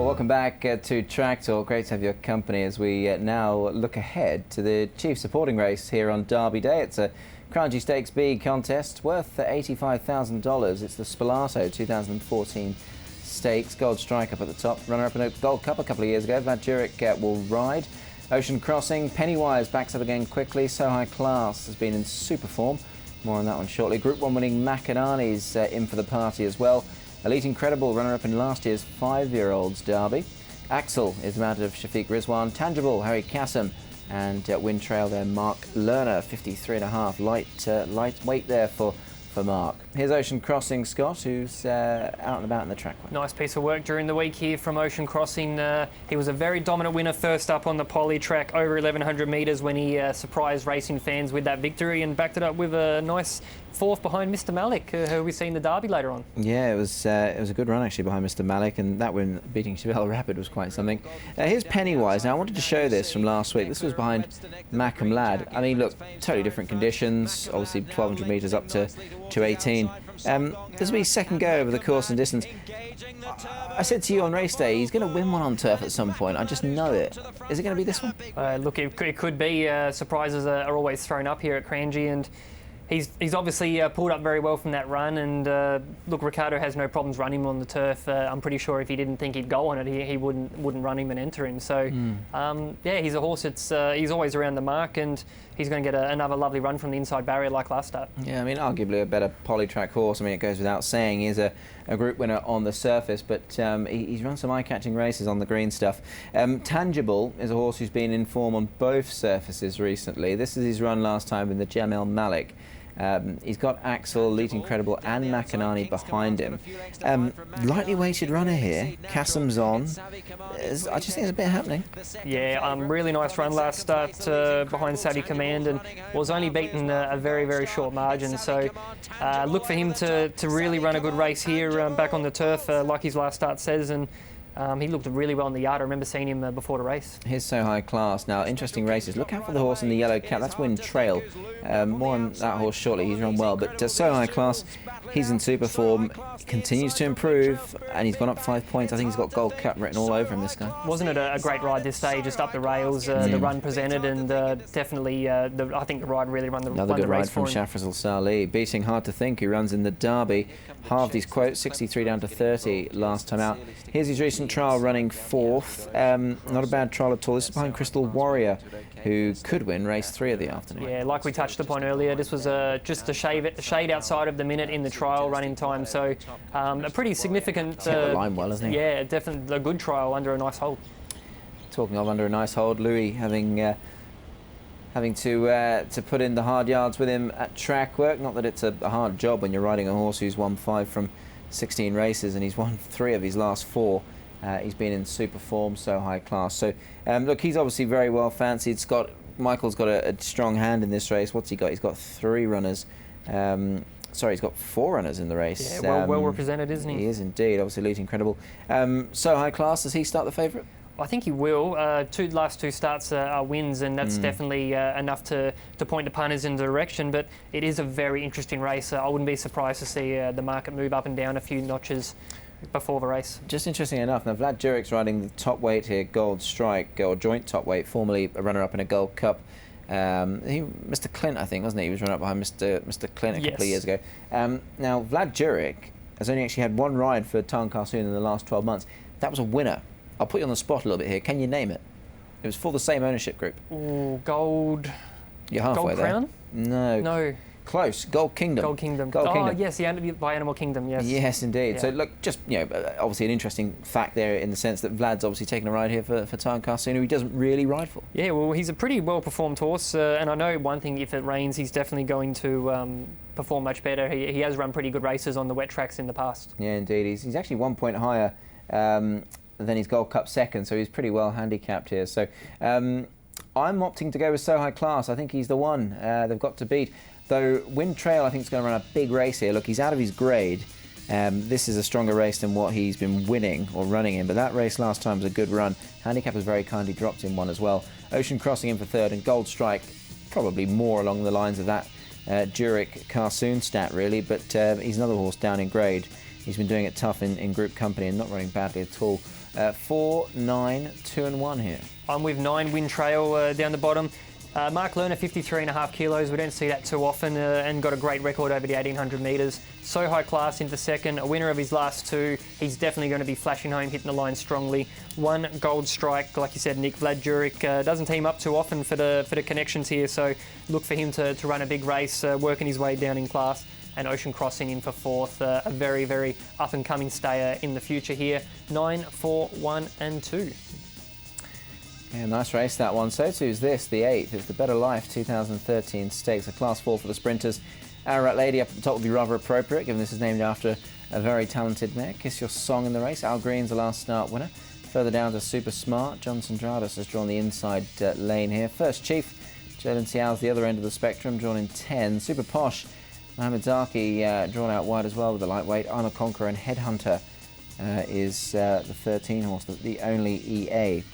Well, welcome back to Tracktalk. Great to have your company as we now look ahead to the chief supporting race here on Derby Day. It's a Crown G Stakes B contest worth $85,000. It's the Spalato 2014 Stakes. Gold Strike up at the top. Runner-up in a Gold Cup a couple of years ago. Vlad Jurek will ride. Ocean Crossing. Pennywise backs up again quickly. So High Class has been in super form. More on that one shortly. Group 1 winning Macanani's in for the party as well. Elite Incredible, runner-up in last year's 5-year-olds Derby. Axel is mounted of Shafiq Rizwan. Tangible, Harry Kassam. And Wind Trail there, Mark Lerner, 53.5. Lightweight there for Mark. Here's Ocean Crossing, Scott, who's out and about in the track. Nice piece of work during the week here from Ocean Crossing. He was a very dominant winner first up on the poly track over 1,100 metres when he surprised racing fans with that victory and backed it up with a nice fourth behind Mr. Malik, who we see in the Derby later on. Yeah, it was a good run actually behind Mr. Malik, and that win beating Chevelle Rapid was quite something. Here's Pennywise. Now I wanted to show this from last week. This was behind Macam Lad. I mean, look, totally different conditions. Obviously 1,200 metres up to 18. This will be his second go over the course and distance. I said to you on race day, he's going to win one on turf at some point. I just know it. Is it going to be this one? Look, it could be. Surprises are always thrown up here at Cranji, and he's obviously pulled up very well from that run. And look, Ricardo has no problems running him on the turf. I'm pretty sure if he didn't think he'd go on it, he wouldn't run him and enter him. So yeah, he's a horse he's always around the mark, and he's going to get another lovely run from the inside barrier like last start. Yeah, I mean, arguably a better poly-track horse. I mean, it goes without saying. He's a group winner on the surface, but he's run some eye-catching races on the green stuff. Tangible is a horse who's been in form on both surfaces recently. This is his run last time in the Jamel Malik. He's got Axel, Elite Incredible and Macanani behind him. Lightly weighted runner here. Kassam's on. I just think there's a bit happening. Yeah, really nice run last start behind Savvy Command, and was only beaten a very, very short margin. So look for him to really run a good race here back on the turf, like his last start says. And he looked really well in the yard. I remember seeing him before the race. Here's So High Class. Now, interesting races. Look out for the horse in the yellow cap. That's Wind Trail. More on that horse shortly. He's run well. But So High Class, he's in super form, continues to improve, and he's gone up 5 points. I think he's got Gold Cup written all over him, this guy. Wasn't it a great ride this day? Just up the rails, the run presented, and definitely, I think the ride really won the race. Another good ride from Shafrazal Salih, beating Hard to Think, who runs in the Derby. Halved his quote, 63 down to 30 last time out. Here's his recent trial running fourth. Not a bad trial at all. This is behind Crystal Warrior, who could win race 3 of the afternoon. Yeah, like we touched upon earlier, this was just a shade outside of the minute in the trial running time. So a pretty significant... Hit the line well, isn't he? Yeah, definitely a good trial under a nice hold. Talking of under a nice hold, Louis having to put in the hard yards with him at track work. Not that it's a hard job when you're riding a horse who's won 5 from 16 races, and he's won 3 of his last 4. He's been in super form, So High Class. So look, he's obviously very well fancied. Michael's got a strong hand in this race. What's he got? He's got 3 runners. Sorry, he's got 4 runners in the race. Yeah, well represented, isn't he? He is indeed. Obviously, Elite Incredible. So High Class, does he start the favourite? I think he will. Last two starts are wins, and that's definitely enough to point the punters in the direction. But it is a very interesting race. I wouldn't be surprised to see the market move up and down a few notches before the race. Just interesting enough, now Vlad Jurek's riding the top weight here, Gold Strike, or joint top weight, formerly a runner-up in a Gold Cup. Mr. Clint, I think, wasn't he? He was runner-up behind Mr. Clint a couple of years ago. Now, Vlad Jurek has only actually had 1 ride for Tarn Carsoon in the last 12 months. That was a winner. I'll put you on the spot a little bit here. Can you name it? It was for the same ownership group. Ooh, Gold... You're halfway Gold Crown? there. No. Close. Gold Kingdom. Gold Kingdom. Kingdom. Yes, by Animal Kingdom, yes. Yes, indeed. Yeah. So, look, just, obviously an interesting fact there in the sense that Vlad's obviously taking a ride here for Tarn Carsoon, who he doesn't really ride for. Yeah, well, he's a pretty well-performed horse, and I know one thing, if it rains, he's definitely going to perform much better. He has run pretty good races on the wet tracks in the past. Yeah, indeed. He's actually 1 point higher than his Gold Cup second, so he's pretty well handicapped here. So I'm opting to go with So High Class. I think he's the one they've got to beat. Though Wind Trail, I think, is going to run a big race here. Look, he's out of his grade. This is a stronger race than what he's been winning or running in, but that race last time was a good run. Handicap has very kindly dropped in one as well. Ocean Crossing in for 3rd, and Gold Strike probably more along the lines of that Jurek Carsoon stat, really, but he's another horse down in grade. He's been doing it tough in group company and not running badly at all. 4, 9, 2 and 1 here. I'm with 9, Win Trail down the bottom. Mark Lerner, 53.5 kilos. We don't see that too often, and got a great record over the 1800 metres. So high class into second, a winner of his last 2. He's definitely going to be flashing home, hitting the line strongly. 1 gold strike, like you said, Nick. Vlad Jurek doesn't team up too often for the connections here, so look for him to run a big race, working his way down in class. And Ocean Crossing in for 4th, a very, very up-and-coming stayer in the future here. 9, 4, 1 and 2. Yeah, nice race that one. So too is this, the 8th. It's the Better Life 2013 Stakes, a Class 4 for the sprinters. Ararat Lady up at the top would be rather appropriate, given this is named after a very talented mare. Kiss Your Song in the race. Al Green's the last start winner. Further down to Super Smart. John Sandradas has drawn the inside lane here. First Chief, Jalen Xiao's the other end of the spectrum, drawn in 10. Super Posh, Mohamed Zaki drawn out wide as well with the lightweight. I'm a Conqueror and Headhunter is the 13 horse, the only EA.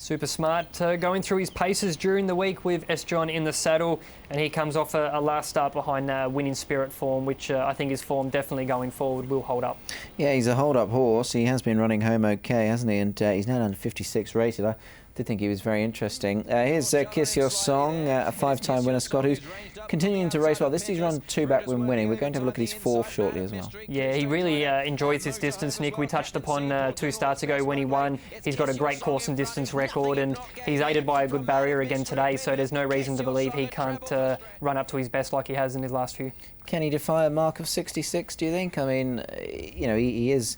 Super Smart going through his paces during the week with S. John in the saddle, and he comes off a last start behind Winning Spirit form, which I think his form definitely going forward will hold up. Yeah, he's a hold-up horse. He has been running home okay, hasn't he? And he's now down to 56 rated. I did think he was very interesting. Here's Kiss Your Song, a 5-time winner, Scott, who's continuing to race well. This he's run 2 back when winning. We're going to have a look at his 4th shortly as well. Yeah, he really enjoys this distance, Nick. We touched upon 2 starts ago when he won. He's got a great course and distance record, and he's aided by a good barrier again today, so there's no reason to believe he can't run up to his best like he has in his last few. Can he defy a mark of 66, do you think? I mean, you know, he is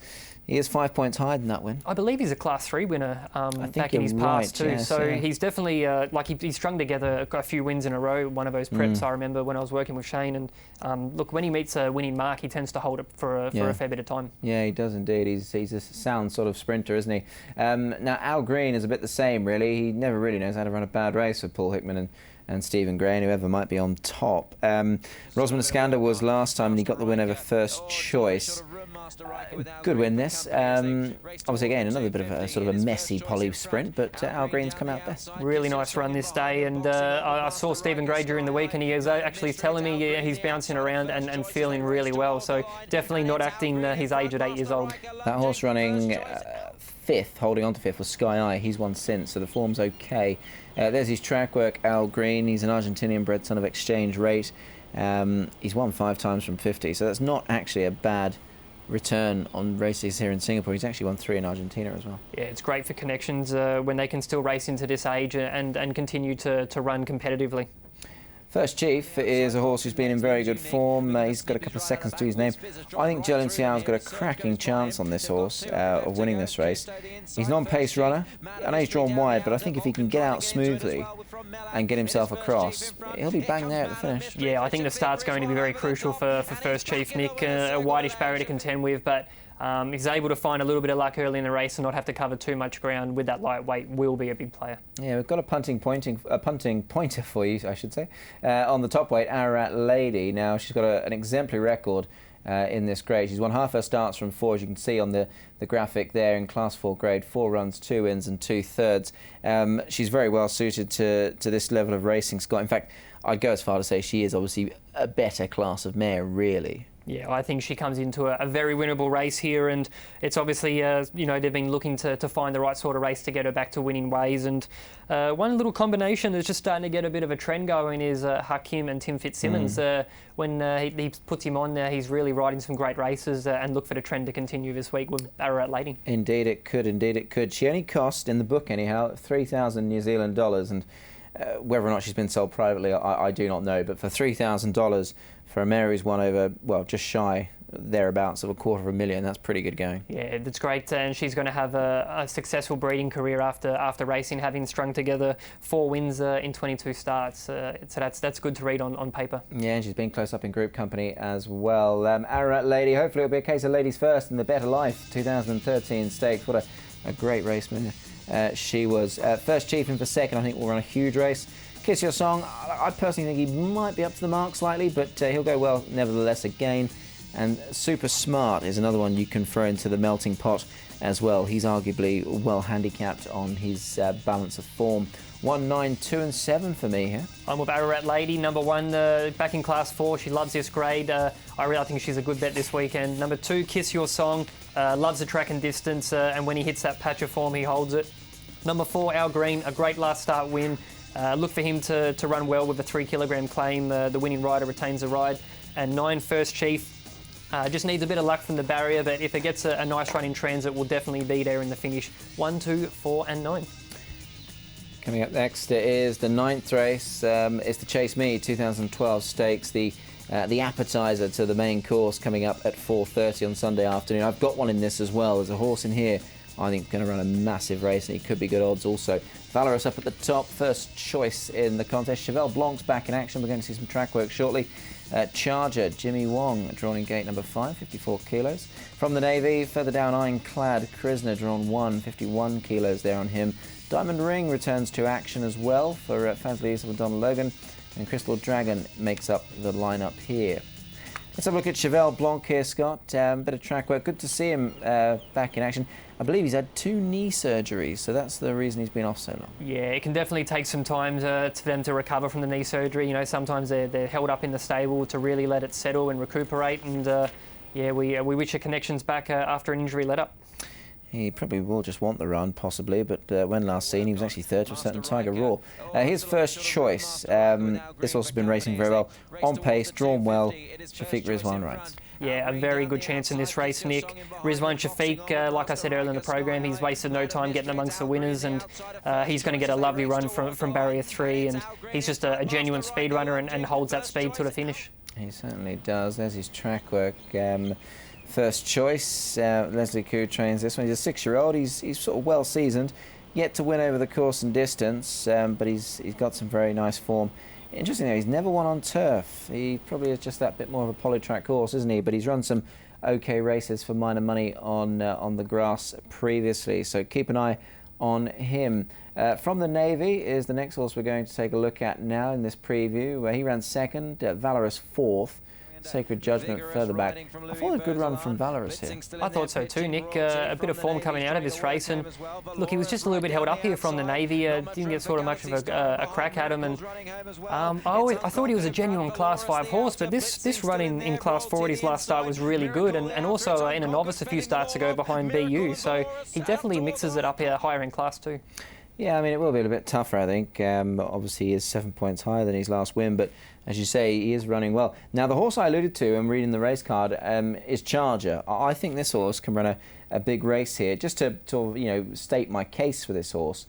5 points higher than that win. I believe he's a Class 3 winner back in his past too. Yes, so he's definitely, he's strung together a few wins in a row, one of those preps I remember when I was working with Shane. And look, when he meets a winning mark, he tends to hold it for a fair bit of time. Yeah, he does indeed. He's a sound sort of sprinter, isn't he? Now, Al Green is a bit the same, really. He never really knows how to run a bad race with Paul Hickman and Stephen Gray and whoever might be on top. Rosamund Iskander was last time and he got the win over First Choice. Good win this. Obviously, again, another bit of a sort of a messy poly sprint, but Al Green's come out best. Really nice run this day, and I saw Stephen Gray during the week, and he is actually telling me he's bouncing around and feeling really well, so definitely not acting his age at 8 years old. That horse running 5th, holding on to 5th, was Sky Eye. He's won since, so the form's okay. There's his track work, Al Green. He's an Argentinian-bred son of exchange rate. He's won 5 times from 50, so that's not actually a bad return on races here in Singapore. He's actually won 3 in Argentina as well. Yeah, it's great for connections when they can still race into this age and continue to run competitively. First Chief is a horse who's been in very good form. He's got a couple of seconds to his name. I think Jalen Xiao's got a cracking chance on this horse of winning this race. He's an on-pace runner. I know he's drawn wide, but I think if he can get out smoothly and get himself across, he'll be bang there at the finish. Yeah, I think the start's going to be very crucial for First Chief, Nick. A wideish barrier to contend with, but he's able to find a little bit of luck early in the race and not have to cover too much ground with that lightweight. Will be a big player. Yeah, we've got a punting pointer for you, I should say, on the top weight, Ararat Lady. Now, she's got an exemplary record in this grade. She's won half her starts from 4, as you can see on the graphic there in Class 4 grade, 4 runs, 2 wins and 2/3. She's very well suited to this level of racing, Scott. In fact, I'd go as far to say she is obviously a better class of mare, really. Yeah, I think she comes into a very winnable race here, and it's obviously, they've been looking to find the right sort of race to get her back to winning ways. And one little combination that's just starting to get a bit of a trend going is Hakim and Tim Fitzsimmons. When he puts him on there, he's really riding some great races, and look for the trend to continue this week with Ararat Lady. Indeed it could. She only cost, in the book anyhow, 3,000 New Zealand dollars, and whether or not she's been sold privately, I do not know, but for $3,000 for a mare who's won over, well, just shy, thereabouts of $250,000, that's pretty good going. Yeah, that's great, and she's going to have a successful breeding career after racing, having strung together 4 wins in 22 starts. So that's good to read on paper. Yeah, and she's been close up in group company as well. Ararat Lady, hopefully it'll be a case of ladies first in the Better Life 2013 Stakes. What a great race winner she was. First Chief in for second, I think will run a huge race. Kiss Your Song, I personally think he might be up to the mark slightly, but he'll go well nevertheless again. And Super Smart is another one you can throw into the melting pot as well. He's arguably well handicapped on his balance of form. 1, 9, 2 and 7 for me here. I'm with Ararat Lady, number 1, back in Class 4. She loves this grade. I really think she's a good bet this weekend. Number 2, Kiss Your Song. Loves the track and distance, and when he hits that patch of form, he holds it. Number 4, Al Green, a great last start win. Look for him to run well with a 3 kilogram claim. The winning rider retains the ride. And 9, First Chief. Just needs a bit of luck from the barrier, but if it gets a nice run in transit, will definitely be there in the finish. 1, 2, 4 and 9. Coming up next is the 9th race. It's the Chase Me 2012 Stakes, the appetizer to the main course, coming up at 4:30 on Sunday afternoon. I've got one in this as well. There's a horse in here I think going to run a massive race, and he could be good odds also. Valorous up at the top, first choice in the contest. Cheval Blanc's back in action. We're going to see some track work shortly. Charger, Jimmy Wong, drawn in gate number 5, 54 kilos. From the Navy, further down, Ironclad Krisner, drawn 1, 51 kilos there on him. Diamond Ring returns to action as well for Fazli Yusuf and Donald Logan. And Crystal Dragon makes up the lineup here. Let's have a look at Cheval Blanc here, Scott. Bit of track work. Good to see him back in action. I believe he's had 2 knee surgeries, so that's the reason he's been off so long. Yeah, it can definitely take some time for them to recover from the knee surgery. You know, sometimes they're held up in the stable to really let it settle and recuperate. And we wish a connection's back after an injury let up. He probably will just want the run, possibly, but when last seen, he was actually third to a certain Tiger Raw. His first choice. This horse has been racing very well. On pace, drawn well. Shafiq Rizwan rides. Yeah, a very good chance in this race, Nick. Rizwan Shafiq, like I said earlier in the program, he's wasted no time getting amongst the winners, and he's going to get a lovely run from barrier 3, and he's just a genuine speed runner and holds that speed to the finish. He certainly does. There's his track work. First choice, Leslie Koo trains this one. He's a 6-year-old. He's sort of well seasoned, yet to win over the course and distance, but he's got some very nice form. Interesting though, he's never won on turf. He probably is just that bit more of a polytrack course, isn't he? But he's run some okay races for minor money on the grass previously, so keep an eye on him. From the Navy is the next horse we're going to take a look at now in this preview, where he ran second, Valorous 4th. Sacred Judgment further back. I thought a good run from Valorous here. I thought so too, Nick. A bit of form coming out of this race, and look, he was just a little bit held up here from the Navy. Didn't get sort of much of a crack at him, and I thought he was a genuine Class 5 horse, but this run in Class 4 at his last start was really good, and also in a novice a few starts ago behind BU, so he definitely mixes it up here higher in Class 2. Yeah, I mean, it will be a bit tougher, I think. Obviously, he is 7 points higher than his last win, but as you say, he is running well. Now, the horse I alluded to, and reading the race card, is Charger. I think this horse can run a big race here. Just to state my case for this horse,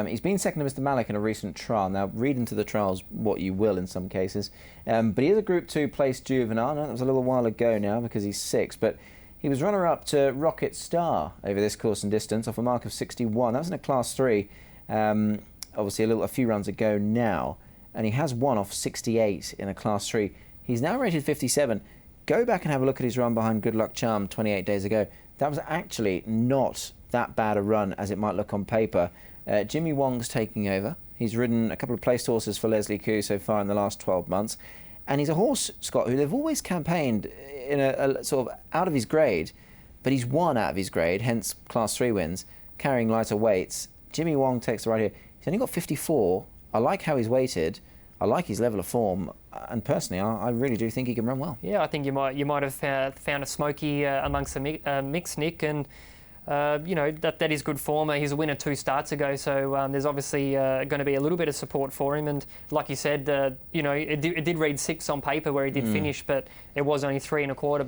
he's been second to Mr. Malik in a recent trial. Now, read into the trials what you will in some cases, but he is a Group 2 placed juvenile. I know that was a little while ago now because he's 6, but he was runner-up to Rocket Star over this course and distance off a mark of 61. That was in a Class 3, obviously a few runs ago now, and he has won off 68 in a Class 3. He's now rated 57. Go back and have a look at his run behind Good Luck Charm 28 days ago. That was actually not that bad a run as it might look on paper. Jimmy Wong's taking over. He's ridden a couple of placed horses for Leslie Koo so far in the last 12 months. And he's a horse, Scott, who they've always campaigned in a sort of out of his grade, but he's won out of his grade, hence Class 3 wins, carrying lighter weights. Jimmy Wong takes the ride here. He's only got 54. I like how he's weighted. I like his level of form, and personally, I really do think he can run well. Yeah, I think you might have found a smoky amongst the mix, Nick, and that is good form. He's a winner 2 starts ago, so there's obviously going to be a little bit of support for him. And like you said, it did read 6 on paper where he did finish, but it was only 3 1/4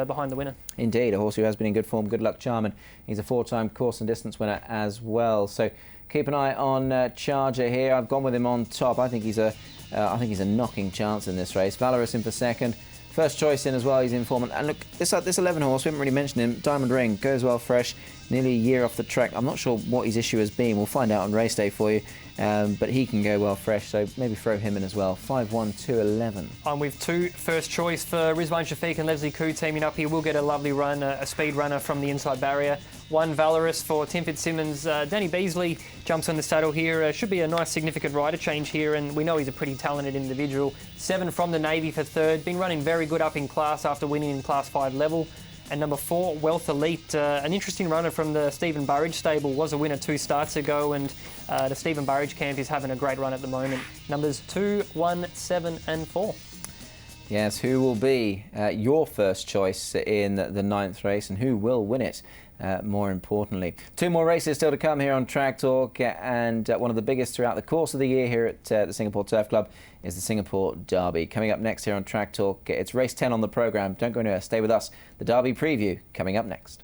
behind the winner. Indeed, a horse who has been in good form. Good Luck Charm, and he's a 4-time course and distance winner as well. So keep an eye on Charger here. I've gone with him on top. I think he's a knocking chance in this race. Valorous in for second. First choice in as well, he's in form. And look, this 11 horse, we haven't really mentioned him. Diamond Ring goes well fresh, nearly a year off the track. I'm not sure what his issue has been. We'll find out on race day for you. But he can go well fresh, so maybe throw him in as well. 5-1-2-11. I'm with 2 first choice for Rizwan Shafiq and Leslie Koo teaming up here. We'll get a lovely run, a speed runner from the inside barrier. 1 Valorous for Tim Fitzsimmons. Danny Beasley jumps on the saddle here. Should be a nice significant rider change here, and we know he's a pretty talented individual. 7 from the Navy for third. Been running very good up in class after winning in Class 5 level. And number 4, Wealth Elite, an interesting runner from the Stephen Burridge stable, was a winner 2 starts ago, and the Stephen Burridge camp is having a great run at the moment. Numbers 2, 1, 7 and 4. Yes, who will be your first choice in the 9th race, and who will win it? More importantly. 2 more races still to come here on Track Talk, and one of the biggest throughout the course of the year here at the Singapore Turf Club is the Singapore Derby. Coming up next here on Track Talk, it's race 10 on the programme. Don't go anywhere, stay with us. The Derby preview coming up next.